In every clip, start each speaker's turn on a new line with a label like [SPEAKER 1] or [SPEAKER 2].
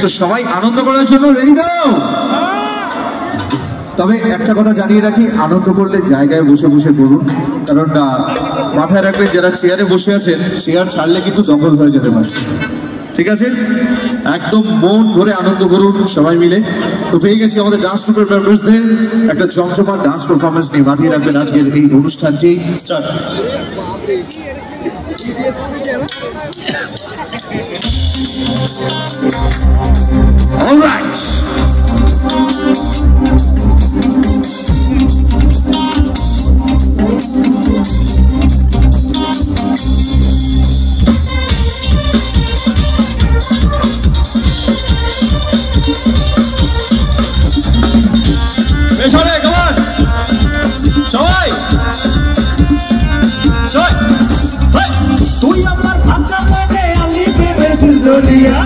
[SPEAKER 1] তো সবাই আনন্দ করার জন্য রেডি দাও। তবে একটা কথা জানিয়ে রাখি, আনন্দ করলে জায়গায় বসে বসে করুন, কারণ মাথায় রাখবেন যারা চেয়ারে বসে আছেন চেয়ার ছাড়লে কিন্তু দখল হয়ে যেতে পারে। ঠিক আছে, একদম মন ভরে আনন্দ করুন সবাই মিলে। তো পেয়ে গেছি আমাদের ডান্স গ্রুপের মেম্বারসদের একটা জমজমাট ডান্স পারফরমেন্স নিয়ে। মাথায় রাখবেন আজকের এই অনুষ্ঠানটি start. All right. Come on. Sawai. Sawai. Hey. Tu amar bhaka mone ali premer dil doliya.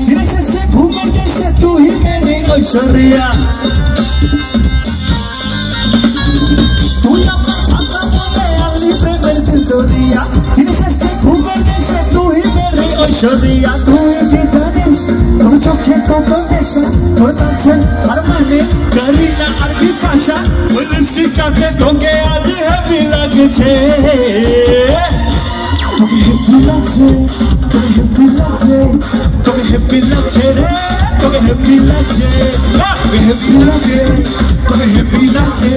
[SPEAKER 1] Dire sheshe ghumer deshe tu hi mere oishoriya. Tu amar bhaka mone ali premer dil doliya. Dire sheshe ghumer deshe tu hi mere oishoriya. Tu ki janis তোর চোখে কত নেশা, তোর কাছে আর মানে করি না আরবি ভাষা। ওই লিপস্টিক কাটে তোকে আজ হ্যাপি লাগছে, তোকে হ্যাপি লাগছে, তোকে হ্যাপি লাগছে, তোকে হ্যাপি লাগছে রে, তোকে হ্যাপি লাগছে, তোকে হ্যাপি লাগছে, তোকে হ্যাপি লাগছে,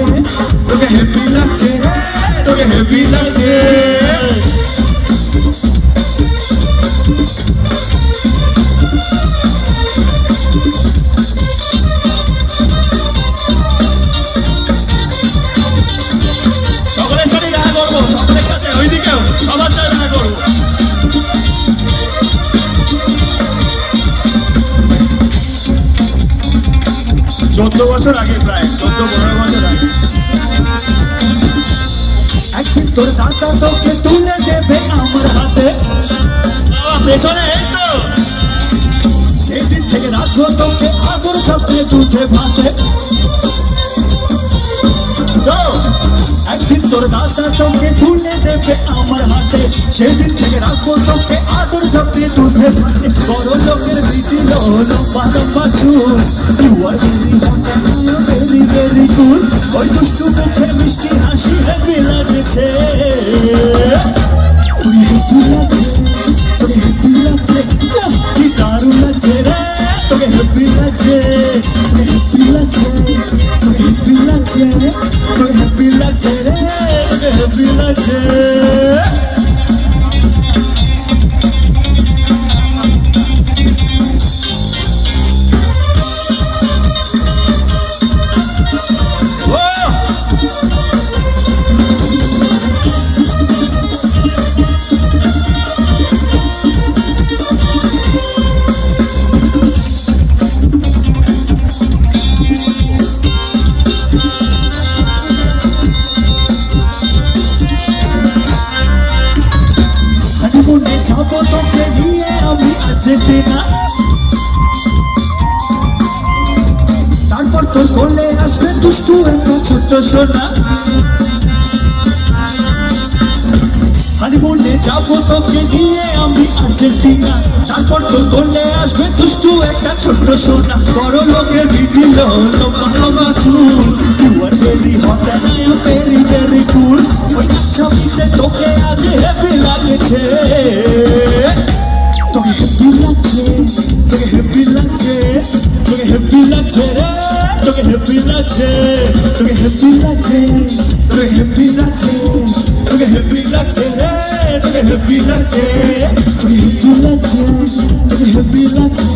[SPEAKER 1] তোকে হ্যাপি লাগছে রে, তোকে হ্যাপি লাগছে। সকলের সাথে দেখা করবো, সকলের সাথে ওইদিকেও সবার সাথে দেখা করবো। 14 বছর আগে, প্রায় 14-15 বছর আগে। একদিন তোর দাদা তোকে তুলে দেবে আমার হাতে, পেছনে এই তো সেদিন থেকে রাখবো তোকে আদর ছাত্রে দুধে ভাতে। একদিন তোর দাদা তোকে তুলে দেবে আমার হাতে, সেদিন থেকে রাখবো তোকে আদর ছাত্রে দুধে ভাতে। বড় লোকের বিটিল লম্বা লম্বা চুল, you are very very cool. ওই দুষ্টু মুখে মিষ্টি হাসি হেপি লাগছে, তুই হেপি লাগছে, তোকে হেপি লাগছে, কি দারুণ লাগছে রে, তোকে হেপি লাগছে, তোকে হেপি লাগছে, তোকে হেপি লাগছে, তোকে হেপি লাগছে রে, তোকে হেপি লাগছে। যাবো তোকে নিয়ে আমি আর্জেন্টিনা, তারপর তোর কোলে আসবে দুষ্টু একটা ছোট্ট সোনা। হানিমুনে যাবো তোকে নিয়ে আমি আর্জেন্টিনা, তারপর তোর কোলে আসবে দুষ্টু একটা ছোট্ট সোনা। বড় লোকের বিটিল লম্বা লম্বা চুল, you are very hot and I am very very cool. ওই ছবিতে তোকে আজ হ্যাপি লাগছে, তোকে হ্যাপি লাগছে, তোকে হ্যাপি লাগছে, তোকে হ্যাপি লাগছে রে, তোকে হ্যাপি লাগছে, তোকে হ্যাপি লাগছে, তোকে হ্যাপি লাগছে, তোকে হ্যাপি লাগছে রে, তোকে হ্যাপি লাগছে, তোকে হ্যাপি লাগছে, তোকে হ্যাপি লাগছে,